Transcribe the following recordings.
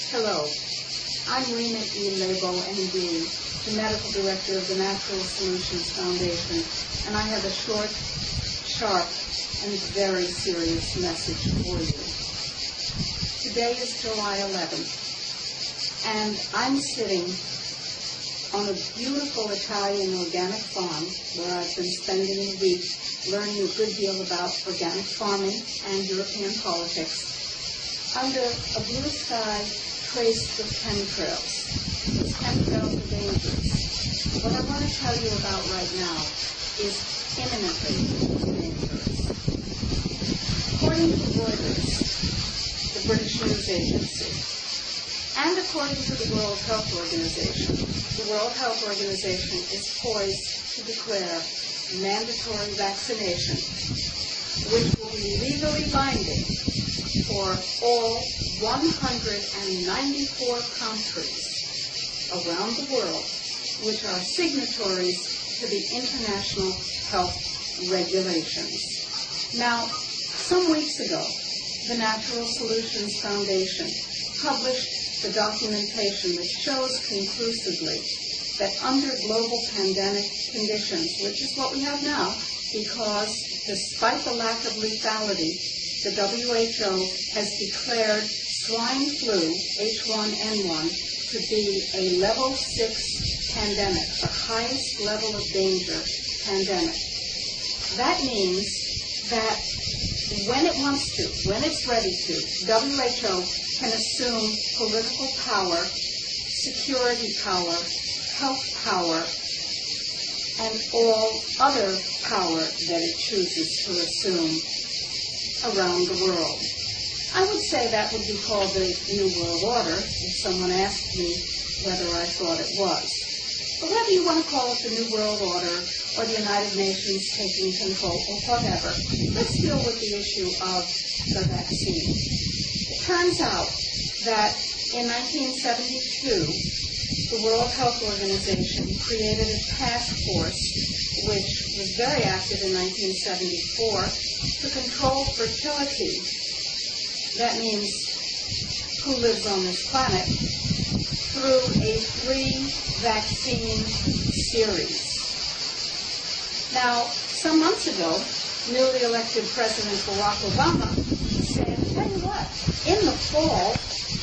Hello, I'm Rena E. Lebo, MD, the Medical Director of the Natural Solutions Foundation, and I have a short, sharp, and very serious message for you. Today is July 11th, and I'm sitting on a beautiful Italian organic farm where I've been spending a week learning a good deal about organic farming and European politics under a blue sky traced with chemtrails. Those chemtrails are dangerous. What I want to tell you about right now is imminently dangerous. According to Reuters, the British news agency, and according to the World Health Organization, the World Health Organization is poised to declare mandatory vaccination, which will be legally binding for all 194 countries around the world, which are signatories to the international health regulations. Now, some weeks ago, the Natural Solutions Foundation published the documentation that shows conclusively that under global pandemic conditions, which is what we have now, because despite the lack of lethality, the WHO has declared swine flu, H1N1, to be a level 6 pandemic, the highest level of danger pandemic. That means that when it wants to, when it's ready to, WHO can assume political power, security power, health power, and all other power that it chooses to assume around the world. I would say that would be called the New World Order if someone asked me whether I thought it was. But whether you want to call it the New World Order or the United Nations taking control or whatever, let's deal with the issue of the vaccine. It turns out that in 1972, the World Health Organization created a task force which was very active in 1974 to control fertility. That means who lives on this planet, through a 3-vaccine series. Now, some months ago, newly elected President Barack Obama said, tell you what, in the fall,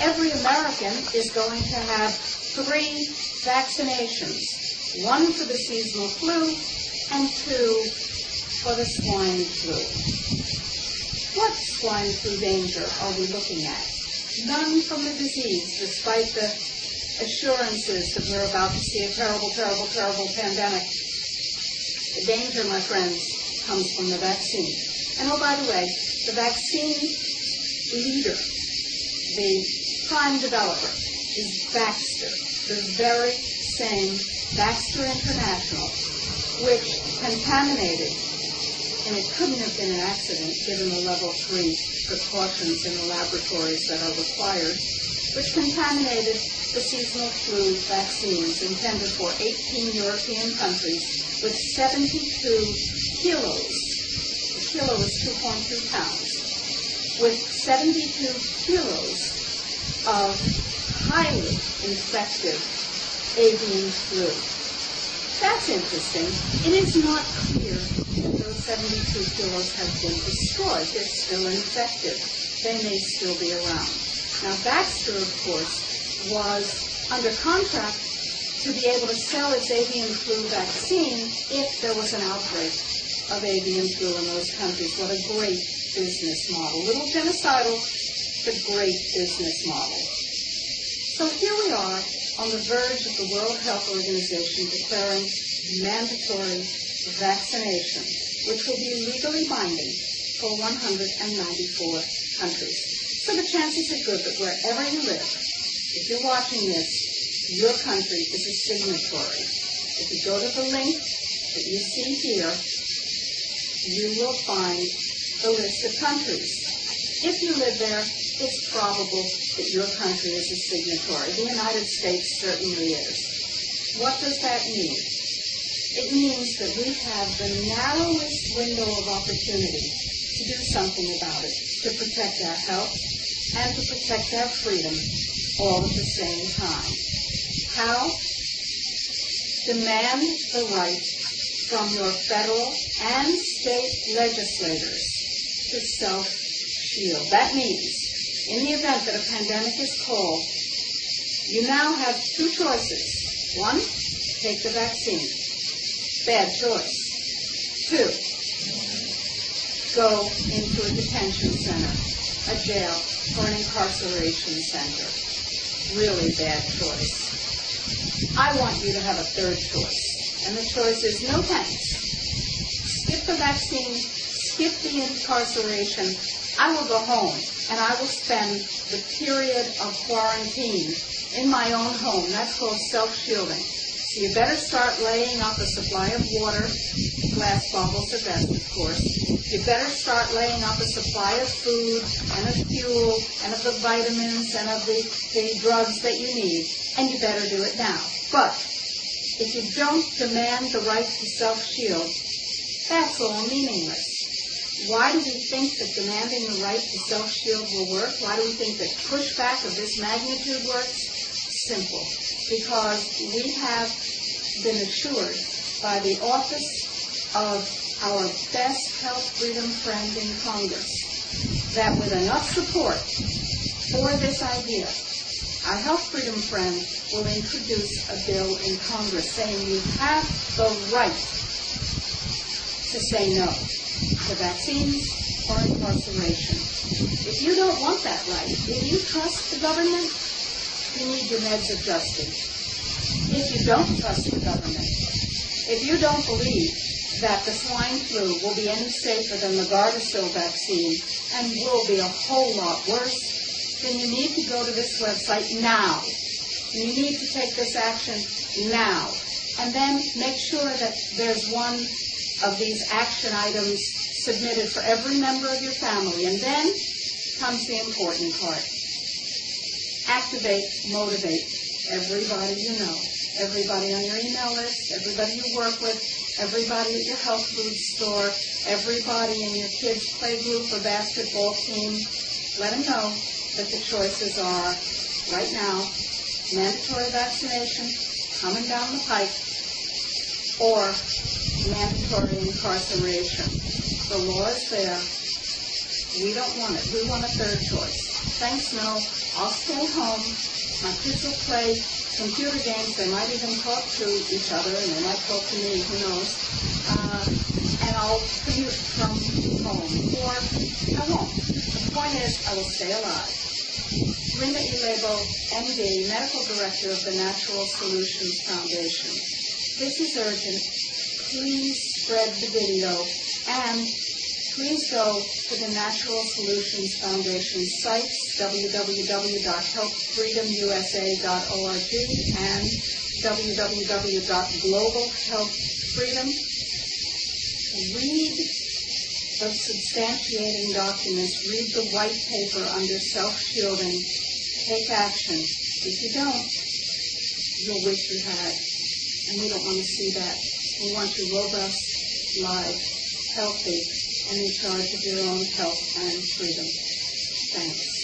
every American is going to have 3 vaccinations, 1 for the seasonal flu and 2 for the swine flu. What swine flu danger are we looking at? None from the disease, despite the assurances that we're about to see a terrible, terrible, terrible pandemic. The danger, my friends, comes from the vaccine. And oh, by the way, the vaccine leader, the prime developer, is Baxter, the very same Baxter International, which contaminated, and it couldn't have been an accident given the level 3 precautions in the laboratories that are required, which contaminated the seasonal flu vaccines intended for 18 European countries with 72 kilos. A kilo is 2.2 pounds. With 72 kilos of highly infective avian flu. That's interesting. It is not clear that those 72 kilos have been destroyed. They're still infected. They may still be around. Now, Baxter, of course, was under contract to be able to sell its avian flu vaccine if there was an outbreak of avian flu in those countries. What a great business model. A little genocidal, but great business model. So here we are on the verge of the World Health Organization declaring mandatory vaccination, which will be legally binding for 194 countries. So the chances are good that wherever you live, if you're watching this, your country is a signatory. If you go to the link that you see here, you will find the list of countries. If you live there, it's probable that your country is a signatory. The United States certainly is. What does that mean? It means that we have the narrowest window of opportunity to do something about it, to protect our health and to protect our freedom all at the same time. How? Demand the right from your federal and state legislators to self-shield. That means, in the event that a pandemic is called, you now have two choices. One, take the vaccine. Bad choice. Two, go into a detention center, a jail, or an incarceration center. Really bad choice. I want you to have a third choice, and the choice is no thanks. Skip the vaccine, skip the incarceration. I will go home, and I will spend the period of quarantine in my own home. That's called self-shielding. So you better start laying up a supply of water, glass bottles are best, of course. You better start laying up a supply of food and of fuel and of the vitamins and of the drugs that you need, and you better do it now. But if you don't demand the right to self-shield, that's all meaningless. Why do we think that demanding the right to self-shield will work? Why do we think that pushback of this magnitude works? Simple. Because we have been assured by the office of our best health freedom friend in Congress that with enough support for this idea, our health freedom friend will introduce a bill in Congress saying you have the right to say no to vaccines or incarceration. If you don't want that right, if you trust the government, you need your meds adjusted. If you don't trust the government, if you don't believe that the swine flu will be any safer than the Gardasil vaccine and will be a whole lot worse, then you need to go to this website now. And you need to take this action now. And then make sure that there's one of these action items submitted for every member of your family. And then comes the important part. Activate, motivate everybody you know, everybody on your email list, everybody you work with, everybody at your health food store, everybody in your kids' play group or basketball team. Let them know that the choices are, right now, mandatory vaccination coming down the pike or mandatory incarceration. The law is there. We don't want it. We want a third choice. Thanks, no. I'll stay home. My kids will play computer games. They might even talk to each other, and they might talk to me. Who knows? And I'll commute from home. Or I won't. The point is, I will stay alive. Linda E. Lebo, MD, Medical Director of the Natural Solutions Foundation. This is urgent. Please spread the video, and please go to the Natural Solutions Foundation sites, www.healthfreedomusa.org and www.globalhealthfreedom. Read the substantiating documents. Read the white paper under self-shielding. Take action. If you don't, you'll wish you had. And we don't want to see that. We want you robust, live, healthy, and in charge of your own health and freedom. Thanks.